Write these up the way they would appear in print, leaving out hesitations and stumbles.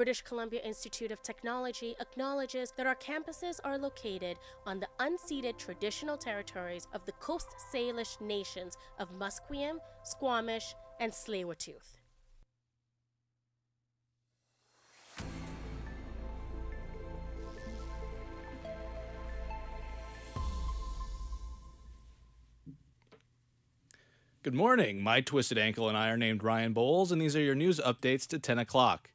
British Columbia Institute of Technology acknowledges that our campuses are located on the unceded traditional territories of the Coast Salish nations of Musqueam, Squamish, and Tsleil-Waututh. Good morning. My twisted ankle and I are named Ryan Bowles, and these are your news updates to 10 o'clock.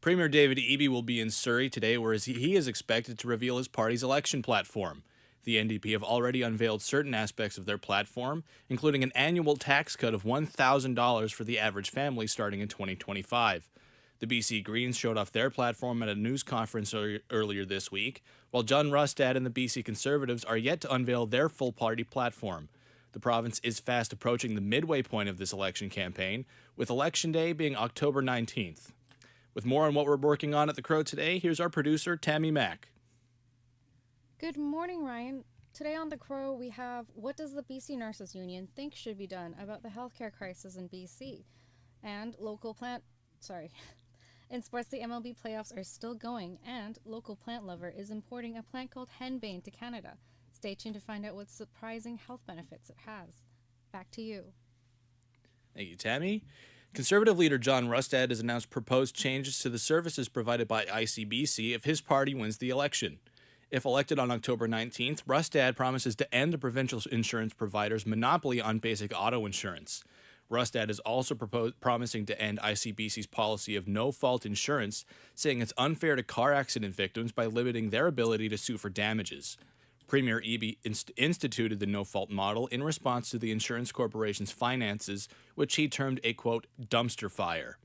Premier David Eby will be in Surrey today, where he is expected to reveal his party's election platform. The NDP have already unveiled certain aspects of their platform, including an annual tax cut of $1,000 for the average family starting in 2025. The BC Greens showed off their platform at a news conference earlier this week, while John Rustad and the BC Conservatives are yet to unveil their full party platform. The province is fast approaching the midway point of this election campaign, with Election Day being October 19th. With more on what we're working on at The Crow today, here's our producer, Tammy Mack. Good morning, Ryan. Today on The Crow, we have what does the BC Nurses Union think should be done about the healthcare crisis in BC? And in sports, the MLB playoffs are still going, and local plant lover is importing a plant called henbane to Canada. Stay tuned to find out what surprising health benefits it has. Back to you. Thank you, Tammy. Conservative leader John Rustad has announced proposed changes to the services provided by ICBC if his party wins the election. If elected on October 19th, Rustad promises to end the provincial insurance provider's monopoly on basic auto insurance. Rustad is also promising to end ICBC's policy of no-fault insurance, saying it's unfair to car accident victims by limiting their ability to sue for damages. Premier Eby instituted the no-fault model in response to the insurance corporation's finances, which he termed a, quote, dumpster fire.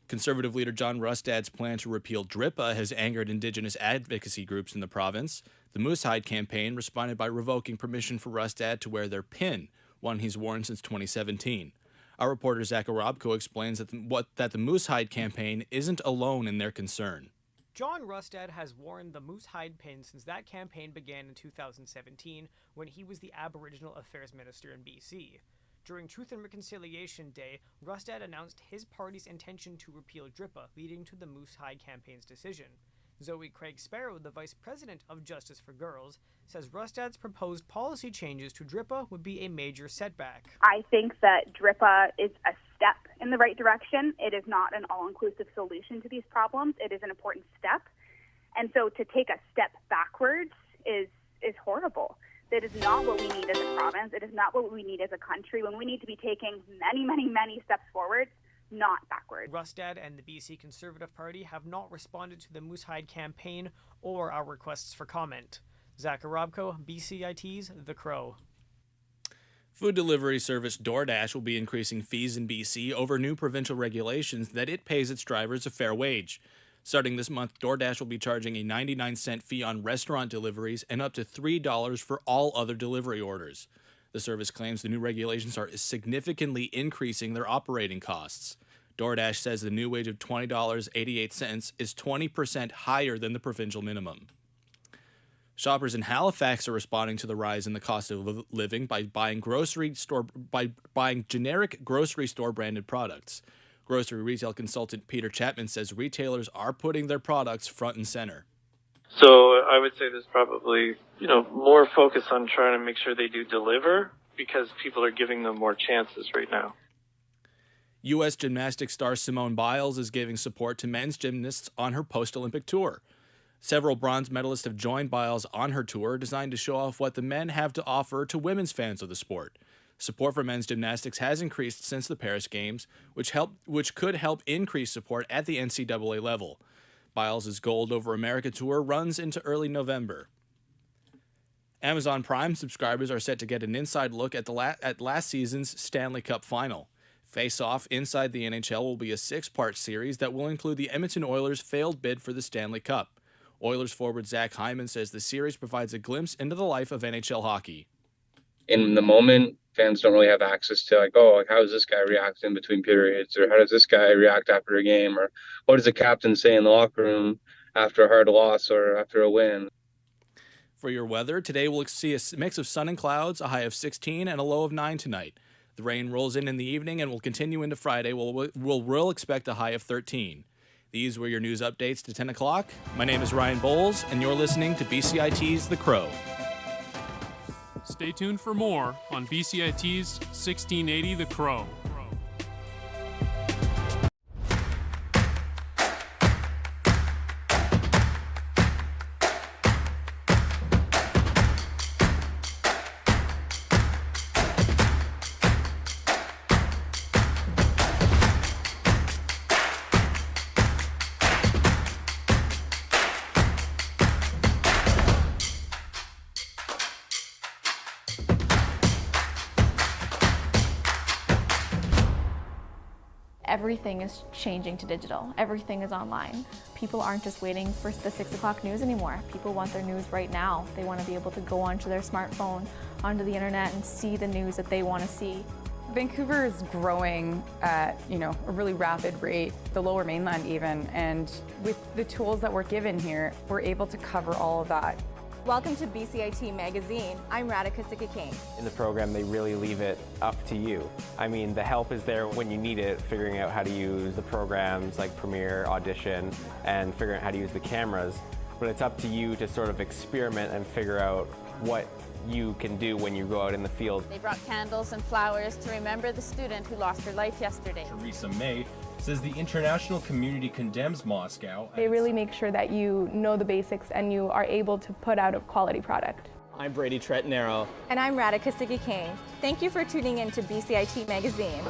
Conservative leader John Rustad's plan to repeal DRIPA has angered Indigenous advocacy groups in the province. The Moosehide campaign responded by revoking permission for Rustad to wear their pin, one he's worn since 2017. Our reporter Zach Arabko explains that the Moosehide campaign isn't alone in their concern. John Rustad has worn the Moosehide pin since that campaign began in 2017 when he was the Aboriginal Affairs Minister in BC. During Truth and Reconciliation Day, Rustad announced his party's intention to repeal DRIPA, leading to the Moosehide campaign's decision. Zoe Craig Sparrow, the Vice President of Justice for Girls, says Rustad's proposed policy changes to DRIPA would be a major setback. I think that DRIPA is a step in the right direction. It is not an all-inclusive solution to these problems. It is an important step. And so to take a step backwards is horrible. That is not what we need as a province. It is not what we need as a country when we need to be taking many, many, many steps forward, not backward. Rustad and the BC Conservative Party have not responded to the Moosehide campaign or our requests for comment. Zach Arabko, BCIT's The Crow. Food delivery service DoorDash will be increasing fees in BC over new provincial regulations that it pays its drivers a fair wage. Starting this month, DoorDash will be charging a 99-cent fee on restaurant deliveries and up to $3 for all other delivery orders. The service claims the new regulations are significantly increasing their operating costs. DoorDash says the new wage of $20.88 is 20% higher than the provincial minimum. Shoppers in Halifax are responding to the rise in the cost of living by buying generic grocery store branded products. Grocery retail consultant Peter Chapman says retailers are putting their products front and center. So I would say there's probably, more focus on trying to make sure they do deliver because people are giving them more chances right now. U.S. gymnastics star Simone Biles is giving support to men's gymnasts on her post-Olympic tour. Several bronze medalists have joined Biles on her tour, designed to show off what the men have to offer to women's fans of the sport. Support for men's gymnastics has increased since the Paris Games, which could help increase support at the NCAA level. Biles' Gold Over America tour runs into early November. Amazon Prime subscribers are set to get an inside look at last season's Stanley Cup final. Face Off Inside the NHL will be a 6-part series that will include the Edmonton Oilers' failed bid for the Stanley Cup. Oilers forward Zach Hyman says the series provides a glimpse into the life of NHL hockey. In the moment, fans don't really have access to how does this guy react in between periods, or how does this guy react after a game, or what does the captain say in the locker room after a hard loss or after a win. For your weather, today we'll see a mix of sun and clouds, a high of 16 and a low of 9 tonight. The rain rolls in the evening and will continue into Friday. We'll expect a high of 13. These were your news updates to 10 o'clock. My name is Ryan Bowles, and you're listening to BCIT's The Crow. Stay tuned for more on BCIT's 1680 The Crow. Everything is changing to digital. Everything is online. People aren't just waiting for the 6 o'clock news anymore. People want their news right now. They want to be able to go onto their smartphone, onto the internet, and see the news that they want to see. Vancouver is growing at, a really rapid rate, the Lower Mainland even, and with the tools that we're given here, we're able to cover all of that. Welcome to BCIT Magazine. I'm Radhika Sikka-King. In the program, they really leave it up to you. I mean, the help is there when you need it, figuring out how to use the programs like Premiere, Audition, and figuring out how to use the cameras. But it's up to you to sort of experiment and figure out what you can do when you go out in the field. They brought candles and flowers to remember the student who lost her life yesterday. Theresa May says the international community condemns Moscow. They really make sure that you know the basics and you are able to put out a quality product. I'm Brady Tretnero. And I'm Radhika Sikka-King. Thank you for tuning in to BCIT Magazine.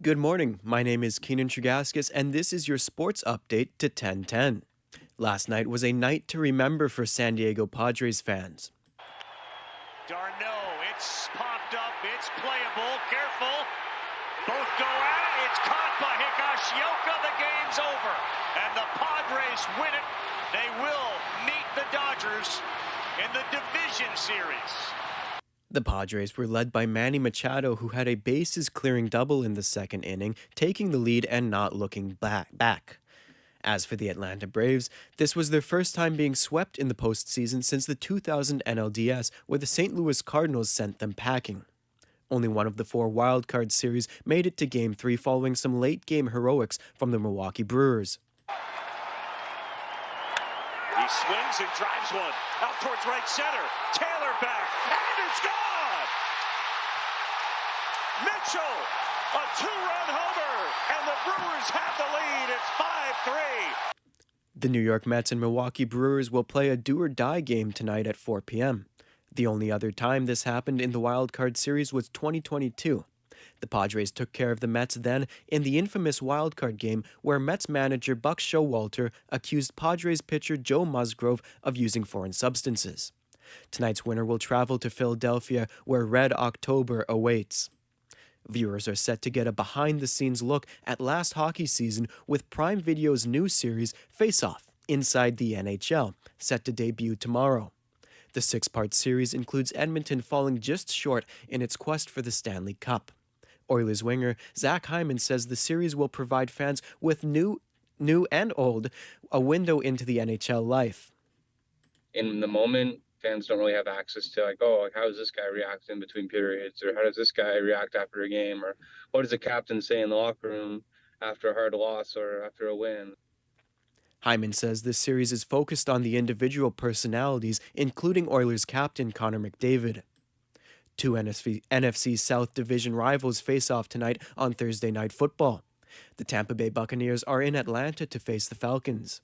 Good morning. My name is Keenan Trigaskis, and this is your sports update to 10:10. Last night was a night to remember for San Diego Padres fans. Darno, it's popped up, it's playable, careful. Both go at it, it's caught by Higashioka, the game's over. And the Padres win it. They will meet the Dodgers in the division series. The Padres were led by Manny Machado, who had a bases-clearing double in the second inning, taking the lead and not looking back. As for the Atlanta Braves, this was their first time being swept in the postseason since the 2000 NLDS, where the St. Louis Cardinals sent them packing. Only one of the 4 wildcard series made it to Game 3 following some late-game heroics from the Milwaukee Brewers. He swings and drives one out towards right center. Taylor back, and it's gone! Mitchell, a 2-run homer, and the Brewers have the lead. It's 5-3. The New York Mets and Milwaukee Brewers will play a do-or-die game tonight at 4 p.m. The only other time this happened in the Wild Card Series was 2022. The Padres took care of the Mets then in the infamous Wild Card game where Mets manager Buck Showalter accused Padres pitcher Joe Musgrove of using foreign substances. Tonight's winner will travel to Philadelphia, where Red October awaits. Viewers are set to get a behind-the-scenes look at last hockey season with Prime Video's new series, Face Off, Inside the NHL, set to debut tomorrow. The 6-part series includes Edmonton falling just short in its quest for the Stanley Cup. Oilers winger Zach Hyman says the series will provide fans with new and old, a window into the NHL life. In the moment, fans don't really have access to how does this guy react in between periods, or how does this guy react after a game, or what does the captain say in the locker room after a hard loss or after a win. Hyman says this series is focused on the individual personalities, including Oilers captain Connor McDavid. 2 NFC South Division rivals face off tonight on Thursday Night Football. The Tampa Bay Buccaneers are in Atlanta to face the Falcons.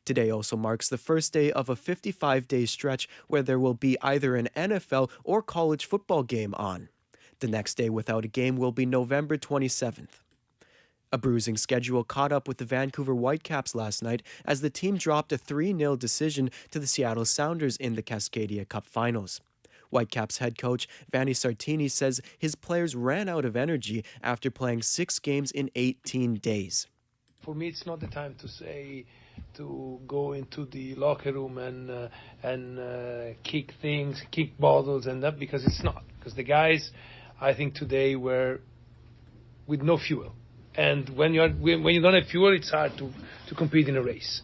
Today also marks the first day of a 55-day stretch where there will be either an NFL or college football game on. The next day without a game will be November 27th. A bruising schedule caught up with the Vancouver Whitecaps last night as the team dropped a 3-0 decision to the Seattle Sounders in the Cascadia Cup Finals. Whitecaps head coach Vanni Sartini says his players ran out of energy after playing 6 games in 18 days. For me, it's not the time to go into the locker room and kick things, kick bottles and that, because it's not. Because the guys, I think today were with no fuel. And when you don't have fuel, it's hard to compete in a race.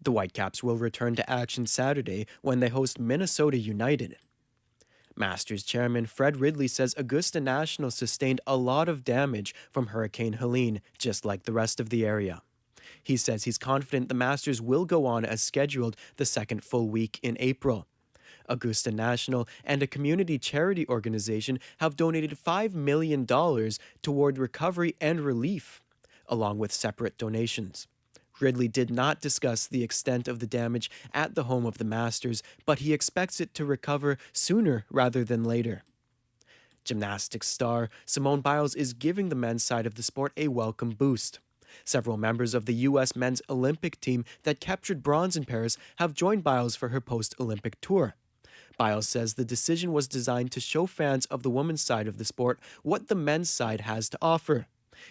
The Whitecaps will return to action Saturday when they host Minnesota United. Masters chairman Fred Ridley says Augusta National sustained a lot of damage from Hurricane Helene, just like the rest of the area. He says he's confident the Masters will go on as scheduled the second full week in April. Augusta National and a community charity organization have donated $5 million toward recovery and relief, along with separate donations. Ridley did not discuss the extent of the damage at the home of the Masters, but he expects it to recover sooner rather than later. Gymnastics star Simone Biles is giving the men's side of the sport a welcome boost. Several members of the U.S. men's Olympic team that captured bronze in Paris have joined Biles for her post-Olympic tour. Biles says the decision was designed to show fans of the women's side of the sport what the men's side has to offer.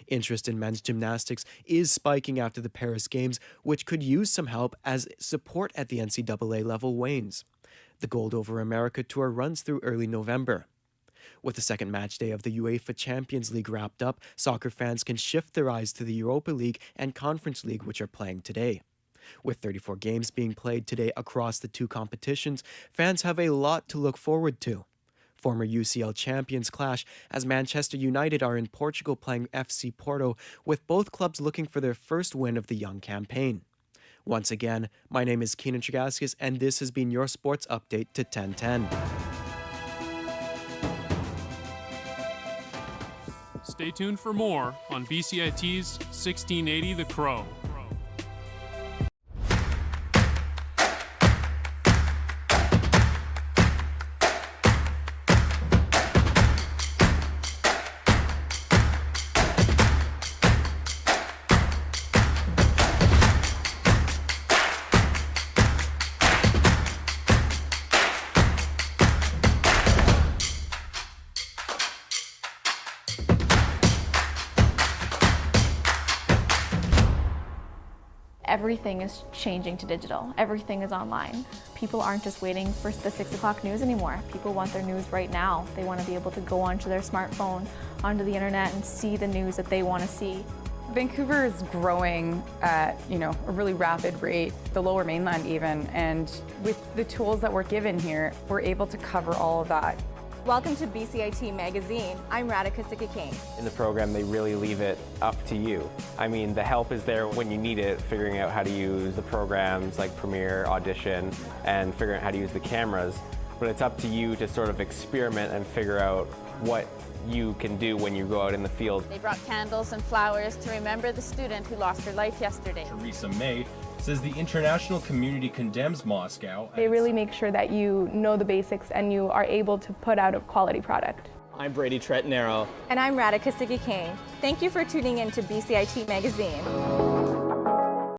Interest in men's gymnastics is spiking after the Paris Games, which could use some help as support at the NCAA level wanes. The Gold Over America Tour runs through early November. With the second match day of the UEFA Champions League wrapped up, soccer fans can shift their eyes to the Europa League and Conference League, which are playing today. With 34 games being played today across the 2 competitions, fans have a lot to look forward to. Former UCL champions clash as Manchester United are in Portugal playing FC Porto, with both clubs looking for their first win of the young campaign. Once again, my name is Keenan Trigaskis, and this has been your sports update to 1010. Stay tuned for more on BCIT's 1680 The Crow. everything is changing to digital. Everything is online. People aren't just waiting for the 6 o'clock news anymore. People want their news right now. They want to be able to go onto their smartphone, onto the internet, and see the news that they want to see. Vancouver is growing at, a really rapid rate, the Lower Mainland even, and with the tools that we're given here, we're able to cover all of that. Welcome to BCIT Magazine. I'm Radhika Sikki-King. In the program, they really leave it up to you. I mean, the help is there when you need it, figuring out how to use the programs like Premiere, Audition, and figuring out how to use the cameras. But it's up to you to sort of experiment and figure out what you can do when you go out in the field. They brought candles and flowers to remember the student who lost her life yesterday. Theresa May says the international community condemns Moscow. They really make sure that you know the basics and you are able to put out a quality product. I'm Brady Tretanero. And I'm Radhika Sikki-King. Thank you for tuning in to BCIT Magazine.